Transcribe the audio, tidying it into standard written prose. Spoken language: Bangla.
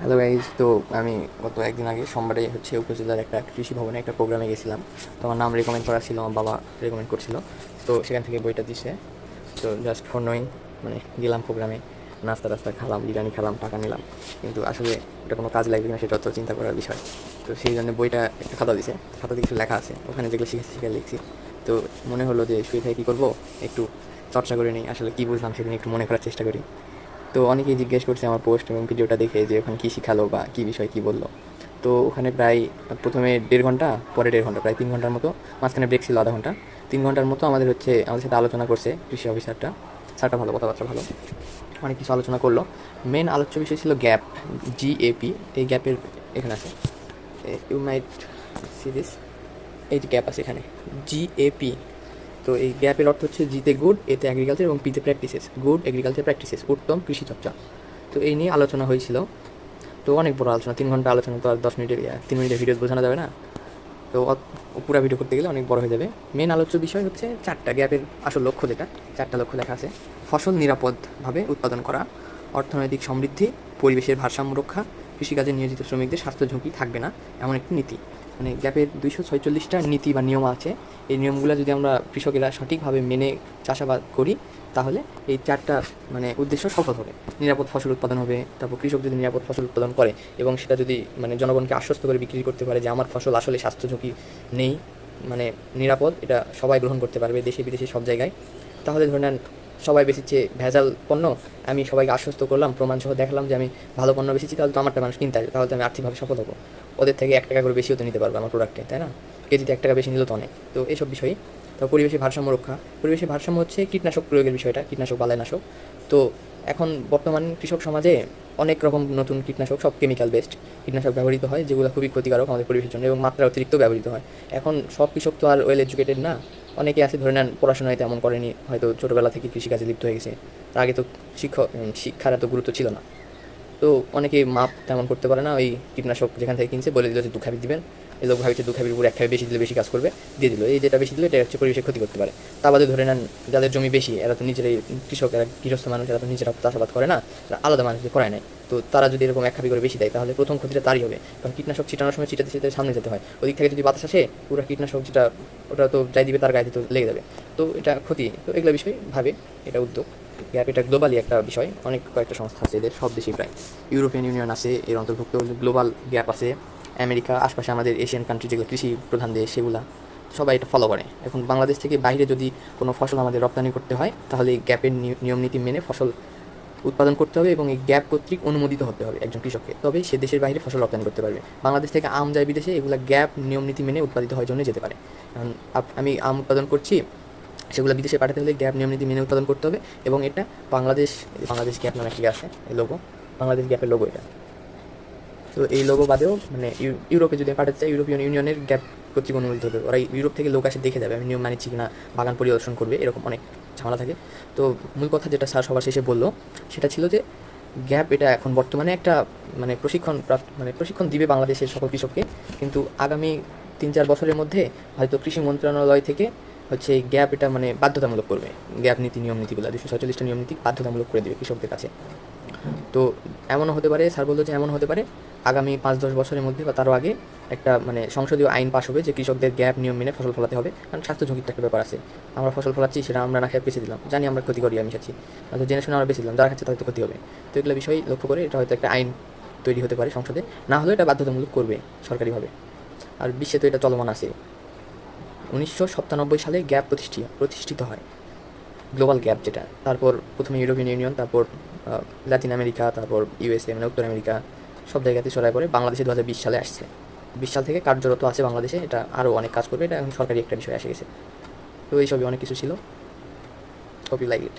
হ্যালো গাইজ, তো আমি গত একদিন আগে সোমবারে হচ্ছে উপজেলার একটা কৃষি ভবনে একটা প্রোগ্রামে গেছিলাম। তো আমার নাম রেকমেন্ড করা ছিল, আমার বাবা রেকমেন্ড করছিল। তো সেখান থেকে বইটা দিছে। তো জাস্ট ফর নোয়িং, মানে গেলাম প্রোগ্রামে, নাস্তা টাস্তা খেলাম, বিরিয়ানি খেলাম, টাকা নিলাম, কিন্তু আসলে এটা কোনো কাজ লাগবে কিনা সেটা তো চিন্তা করার বিষয়। তো সেই জন্য বইটা একটা খাতা দিছে, খাতাতে কিছু লেখা আছে, ওখানে যেগুলো শিখে শিখে লিখছি। তো মনে হলো যে শুয়ে থেকে কী করবো, একটু চর্চা করে নিই, আসলে কী বুঝলাম সেদিন একটু মনে করার চেষ্টা করি। তো অনেকেই জিজ্ঞেস করছে আমার পোস্ট এবং ভিডিওটা দেখে যে ওখানে কী শিখালো বা কী বিষয় কী বললো। তো ওখানে প্রায় প্রথমে 1.5 ঘন্টা, পরে 1.5 ঘন্টা, প্রায় 3 ঘন্টার মতো, মাঝখানে ব্রেক ছিল আধা ঘন্টা। 3 ঘন্টার মতো আমাদের সাথে আলোচনা করছে কৃষি অফিসারটা। স্যারটা ভালো, কথাবার্তা ভালো, অনেক কিছু আলোচনা করলো। মেন আলোচ্য বিষয় ছিল গ্যাপ, GAP। এই গ্যাপের এখানে আছে, ইউ মাইট সি দিস, এই যে গ্যাপ আছে এখানে, GAP। তো এই গ্যাপের অর্থ হচ্ছে জিতে গুড, এতে এগ্রিকালচার, এবং পিতে প্র্যাকটিসেস, গুড এগ্রিকালচার প্র্যাকটিসেস, উত্তম কৃষি চর্চা। তো এই নিয়ে আলোচনা হয়েছিল। তো অনেক বড় আলোচনা, 3 ঘন্টা আলোচনা, তো আর 10 মিনিটের 3 মিনিটের ভিডিও বোঝানো যাবে না। তো পুরো ভিডিও করতে গেলে অনেক বড় হয়ে যাবে। মেন আলোচ্য বিষয় হচ্ছে 4টা গ্যাপের আসল লক্ষ্য, যেটা 4টা লক্ষ্য লেখা আছে: ফসল নিরাপদভাবে উৎপাদন করা, অর্থনৈতিক সমৃদ্ধি, পরিবেশের ভারসাম্য রক্ষা, কৃষিকাজে নিয়োজিত শ্রমিকদের স্বাস্থ্য ঝুঁকি থাকবে না এমন একটি নীতি। মানে গ্যাপের 246টা নীতি বা নিয়ম আছে। এই নিয়মগুলো যদি আমরা কৃষকেরা সঠিকভাবে মেনে চাষাবাদ করি, তাহলে এই 4টা মানে উদ্দেশ্য সফল হবে। নিরাপদ ফসল উৎপাদন হবে, তারপর কৃষক যদি নিরাপদ ফসল উৎপাদন করে এবং সেটা যদি মানে জনগণকে আশ্বস্ত করে বিক্রি করতে পারে যে আমার ফসল আসলে স্বাস্থ্য ঝুঁকি নেই, মানে নিরাপদ, এটা সবাই গ্রহণ করতে পারবে, দেশে বিদেশে সব জায়গায়। তাহলে ধরে নেন সবাই বেচেছে ভেজাল পণ্য, আমি সবাইকে আশ্বস্ত করলাম, প্রমাণসহ দেখালাম যে আমি ভালো পণ্য বেচেছি, তাহলে তো আমারটা মানুষ কিনতে আসবে, তাহলে তো আমি আর্থিকভাবে সফল হবো। ওদের থেকে 1 টাকা করে বেশিও তো নিতে পারবে আমার প্রোডাক্টে, তাই না? কেজিতে 1 টাকা বেশি নিল তো অনেক। তো এইসব বিষয়ই। তো পরিবেশের ভারসাম্য রক্ষা, পরিবেশের ভারসাম্য হচ্ছে কীটনাশক প্রয়োগের বিষয়টা, কীটনাশক বালাইনাশক। তো এখন বর্তমান কৃষক সমাজে অনেক রকম নতুন কীটনাশক, সব কেমিক্যাল বেসড কীটনাশক ব্যবহৃত হয়, যেগুলো খুবই ক্ষতিকারক আমাদের পরিবেশের জন্য এবং মাত্রা অতিরিক্ত ব্যবহৃত হয়। এখন সব কৃষক তো আর ওয়েল এডুকেটেড না। অনেকে আছে ধরে নেন পড়াশোনায় তেমন করেনি, হয়তো ছোটোবেলা থেকে কৃষিকাজে লিপ্ত হয়ে গেছে, তার আগে তো শিক্ষার এত গুরুত্ব ছিল না। তো অনেকে মাপ তেমন করতে পারে না, ওই কীটনাশক যেখান থেকে কিনছে বলে দিল যে 2 খাবি দিবেন, এই লোক ভাবছে 2 খাবির উপর 1 খাবি বেশি দিলে বেশি কাজ করবে, দিয়ে দিল। এই যেটা বেশি দিলে এটা হচ্ছে পরিবেশে ক্ষতি করতে পারে। তা বাদে ধরে নেন যাদের জমি বেশি, এরা তো নিজেরাই কৃষক, এরা গৃহস্থ মানুষ, এরা তো নিজেরা চাষাবাদ করে না, এরা আলাদা মানুষদের করায় নাই। তো তারা যদি এরকম 1 খাবি করে বেশি দেয়, তাহলে প্রথম ক্ষতিটা তারই হবে, কারণ কীটনাশক ছিটানোর সময় ছিটাতে ছিটাতে সামনে যেতে হয়, ওদিক থেকে যদি বাতাস আসে পুরো কীটনাশক যেটা, ওটা তো যাই দিবে তার গায়ে তো লেগে যাবে। তো এটা ক্ষতি। তো এগুলো বিষয় ভাবে এটা উদ্যোগ। গ্যাপ এটা গ্লোবালি একটা বিষয়, অনেক কয়েকটা সংস্থা আছে এদের, সব দেশেই প্রায়। ইউরোপিয়ান ইউনিয়ন আছে এর অন্তর্ভুক্ত, গ্লোবাল গ্যাপ আছে, আমেরিকা, আশপাশে আমাদের এশিয়ান কান্ট্রি যেগুলো কৃষি প্রধান দেশ, সেগুলা সবাই এটা ফলো করে। এখন বাংলাদেশ থেকে বাইরে যদি কোনো ফসল আমাদের রপ্তানি করতে হয়, তাহলে এই গ্যাপের নিয়ম নীতি মেনে ফসল উৎপাদন করতে হবে এবং এই গ্যাপ কর্তৃক অনুমোদিত হতে হবে একজন কৃষককে, তবেই সে দেশের বাইরে ফসল রপ্তানি করতে পারবে। বাংলাদেশ থেকে আম যায় বিদেশে, এগুলো গ্যাপ নিয়ম নীতি মেনে উৎপাদিত হওয়ার জন্য যেতে পারে। কারণ আমি আম উৎপাদন করছি, সেগুলো বিদেশে পাঠাতে হলে গ্যাপ নিয়ম নীতি মেনে উৎপাদন করতে হবে। এবং এটা বাংলাদেশ, বাংলাদেশ গ্যাপ নামে কি আছে এই লোগো, বাংলাদেশ গ্যাপের লোগো এটা। তো এই লোগো বাদেও মানে ইউরোপে যদি পাঠাতে চাই, ইউরোপিয়ান ইউনিয়নের গ্যাপ কর্তৃক অনুমোদিত হবে। ওরা ইউরোপ থেকে লোক আসে দেখে যাবে আমি নিয়ম মানিচ্ছি কিনা, বাগান পরিদর্শন করবে, এরকম অনেক ঝামেলা থাকে। তো মূল কথা যেটা স্যার সবার শেষে বললো, সেটা ছিল যে গ্যাপ এটা এখন বর্তমানে একটা মানে প্রশিক্ষণ দিবে বাংলাদেশের সকল কৃষককে, কিন্তু আগামী 3-4 বছরের মধ্যে হয়তো কৃষি মন্ত্রণালয় থেকে হচ্ছে এই গ্যাপ এটা মানে বাধ্যতামূলক করবে। গ্যাপ নীতি, নিয়ম নীতিগুলো 246টা নিয়ম নীতি বাধ্যতামূলক করে দেবে কৃষকদের কাছে। তো এমনও হতে পারে, স্যার বললো যে এমন হতে পারে আগামী 5-10 বছরের মধ্যে বা তারও আগে একটা মানে সংসদীয় আইন পাস হবে যে কৃষকদের গ্যাপ নিয়ম মেনে ফসল ফলাতে হবে। কারণ স্বাস্থ্য ঝুঁকির একটা ব্যাপার আছে, আমরা ফসল ফলাচ্ছি, সেটা আমরা না খেয়ে বেঁচে দিলাম, জানি আমরা ক্ষতি করি, আমি খাচ্ছি, তো জেনে শুনে আমরা বেঁচে দিলাম, যারা খাচ্ছে তাদের তো ক্ষতি হবে। তো এগুলো বিষয় লক্ষ্য করে এটা হয়তো একটা আইন তৈরি হতে পারে সংসদে, না হলে এটা বাধ্যতামূলক করবে সরকারিভাবে। আর বিশ্বে তো এটা চলমান আছে। 1997 সালে গ্যাপ প্রতিষ্ঠিত হয়, গ্লোবাল গ্যাপ যেটা। তারপর প্রথমে ইউরোপিয়ান ইউনিয়ন, তারপর লাতিন আমেরিকা, তারপর USA মানে উত্তর আমেরিকা, সব জায়গাতে ছড়ায় পড়ে। বাংলাদেশে 2020 সালে আসছে, 20 সাল থেকে কার্যরত আছে বাংলাদেশে। এটা আরও অনেক কাজ করবে, এটা এখন সরকারি একটা বিষয় এসে গেছে। তো এইসবই অনেক কিছু ছিল। Hope you like it.